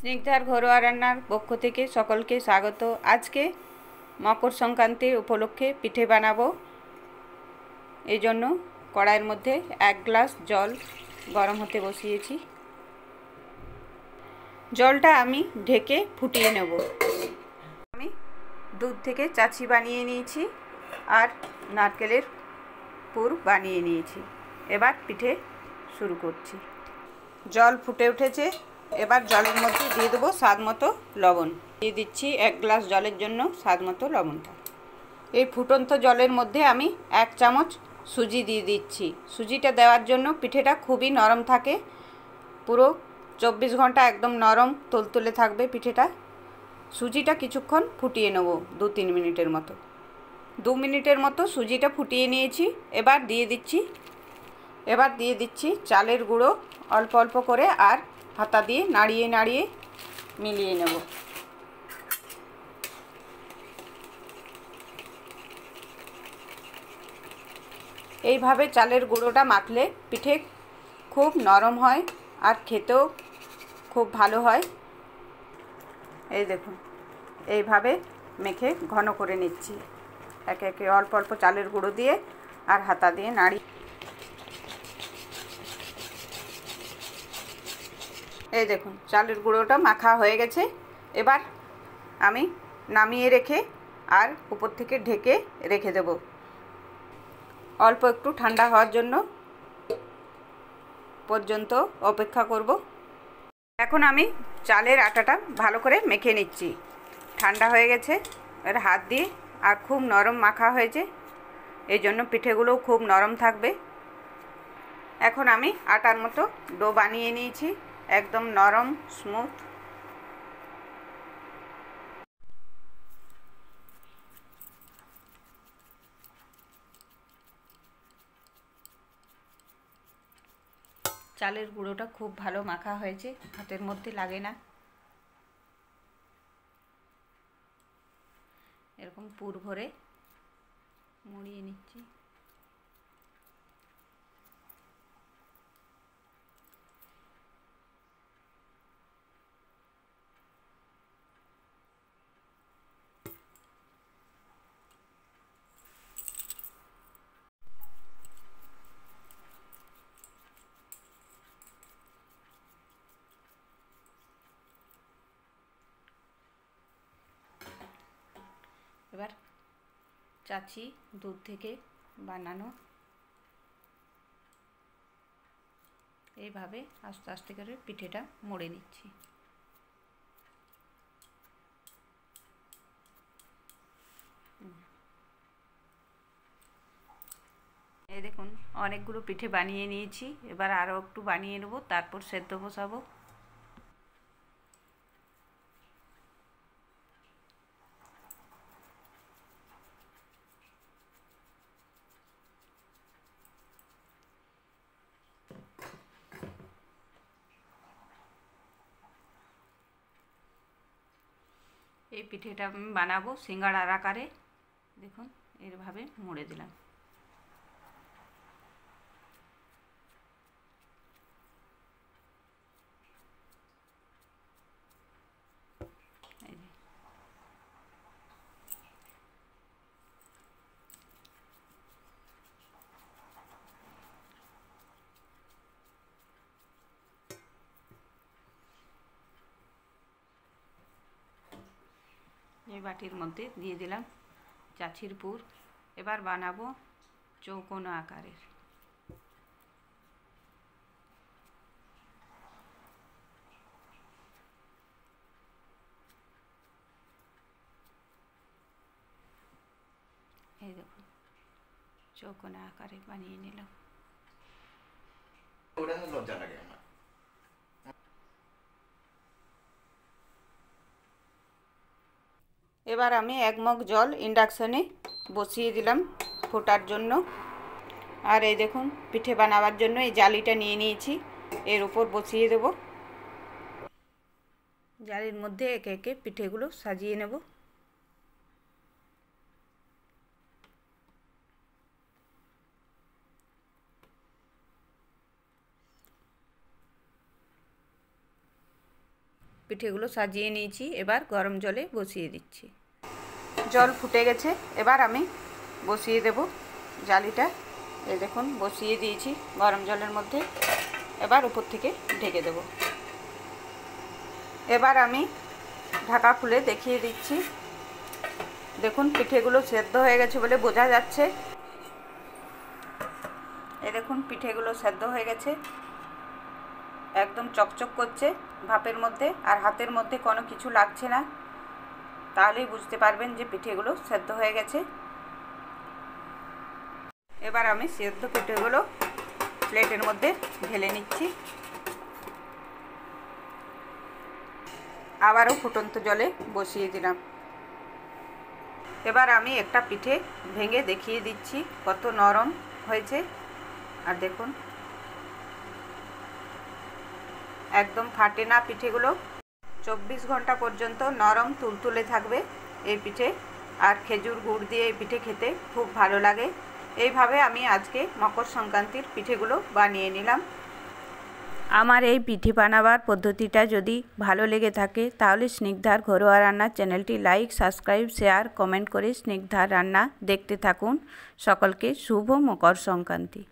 স্নিগ্ধার ঘরোয়া রান্নার পক্ষ থেকে সকলকে স্বাগত। আজকে মকর সংক্রান্তির উপলক্ষে পিঠে বানাবো। এই জন্য কড়াইয়ের মধ্যে 1 গ্লাস জল গরম হতে বসিয়েছি। জলটা আমি ঢেকে ফুটিয়ে নেব। আমি দুধ থেকে চাছি বানিয়ে নিয়েছি আর নারকেলের পুর বানিয়ে নিয়েছি। এবার পিঠে শুরু করছি। জল ফুটে উঠেছে, এবার জলের মধ্যে দিয়ে দেবো স্বাদ মতো লবণ। দিয়ে দিচ্ছি 1 গ্লাস জলের জন্য স্বাদ মতো লবণটা। এই ফুটন্ত জলের মধ্যে আমি 1 চামচ সুজি দিয়ে দিচ্ছি। সুজিটা দেওয়ার জন্য পিঠেটা খুবই নরম থাকে, পুরো 24 ঘন্টা একদম নরম তুলতুলে থাকবে পিঠেটা। সুজিটা কিছুক্ষণ ফুটিয়ে নেব, 2-3 মিনিটের মতো। 2 মিনিটের মতো সুজিটা ফুটিয়ে নিয়েছি। এবার দিয়ে দিচ্ছি চালের গুঁড়ো অল্প অল্প করে, আর হাতা দিয়ে নাড়িয়ে নাড়িয়ে মিলিয়ে নেব। এইভাবে চালের গুঁড়োটা মাখলে পিঠে খুব নরম হয় আর খেতেও খুব ভালো হয়। এই দেখুন, এইভাবে মেখে ঘন করে নিচ্ছি। একে একে অল্প অল্প চালের গুঁড়ো দিয়ে আর হাতা দিয়ে নাড়িয়ে। এই দেখুন, চালের গুঁড়োটা মাখা হয়ে গেছে। এবার আমি নামিয়ে রেখে আর উপর থেকে ঢেকে রেখে দেব অল্প একটু ঠান্ডা হওয়ার জন্য পর্যন্ত অপেক্ষা করব। এখন আমি চালের আটাটা ভালো করে মেখে নিচ্ছি। ঠান্ডা হয়ে গেছে, এর হাত দিয়ে আর খুব নরম মাখা হয়েছে, এই জন্য পিঠেগুলোও খুব নরম থাকবে। এখন আমি আটার মতো ডো বানিয়ে নিয়েছি, একদম নরম স্মুথ। চালের গুঁড়োটা খুব ভালো মাখা হয়েছে, হাতের মধ্যে লাগে না। এরকম পুর ভরে মুড়িয়ে নিচ্ছি। এবার চাচ্ছি দুধ থেকে বানানো, এইভাবে আস্তে আস্তে করে পিঠেটা মুড়ে নিচ্ছি। এই দেখুন, অনেকগুলো পিঠে বানিয়ে নিয়েছি। এবার আরও একটু বানিয়ে নেব, তারপর সেদ্ধ বসাবো। এই পিঠেটা আমি বানাবো সিঙ্গাড়ার আকারে। দেখুন, এইভাবে মুড়ে দিলাম। এই বাটির মধ্যে দিয়ে দিলাম চাছির পুর। এবার বানাবো চৌকোনা আকারের। এই দেখুন, চৌকোনা আকারে বানিয়ে নিলাম। এবার আমি 1 মগ জল ইন্ডাকশনে বসিয়ে দিলাম ফোটার জন্য। আর এই দেখুন, পিঠে বানাবার জন্য এই জালিটা নিয়ে নিয়েছি, এর উপর বসিয়ে দেব। জালির মধ্যে একে একে পিঠেগুলো সাজিয়ে নেব। পিঠেগুলো সাজিয়ে নিয়েছি। এবার গরম জলে বসিয়ে দিচ্ছি। জল ফুটে গেছে, এবার আমি বসিয়ে দেব জালিটা। এই দেখুন বসিয়ে দিয়েছি গরম জলের মধ্যে। এবার উপর থেকে ঢেকে দেব। এবার আমি ঢাকা খুলে দেখিয়ে দিচ্ছি। দেখুন পিঠেগুলো সেদ্ধ হয়ে গেছে বলে বোঝা যাচ্ছে। এই দেখুন পিঠেগুলো সেদ্ধ হয়ে গেছে, একদম চকচক করছে ভাপের মধ্যে, আর হাতের মধ্যে কোনো কিছু লাগছে না। তাহলেই বুঝতে পারবেন যে পিঠেগুলো সেদ্ধ হয়ে গেছে। এবার আমি সেদ্ধ পিঠেগুলো প্লেটের মধ্যে ঢেলে নিচ্ছি। আবারও ফুটন্ত জলে বসিয়ে দিলাম। এবার আমি একটা পিঠে ভেঙে দেখিয়ে দিচ্ছি কত নরম হয়েছে। আর দেখুন একদম ফাটে না পিঠেগুলো। 24 ঘন্টা পর্যন্ত নরম তুলতুলে থাকবে এই পিঠে। আর খেজুর গুড় দিয়ে এই পিঠে খেতে খুব ভালো লাগে। এইভাবে আমি আজকে মকর সংক্রান্তির পিঠেগুলো বানিয়ে নিলাম। আমার এই পিঠে বানাবার পদ্ধতিটা যদি ভালো লেগে থাকে তাহলে স্নিগ্ধার ঘরোয়া রান্নার চ্যানেলটি লাইক, সাবস্ক্রাইব, শেয়ার, কমেন্ট করে স্নিগ্ধার রান্না দেখতে থাকুন। সকলকে শুভ মকর সংক্রান্তি।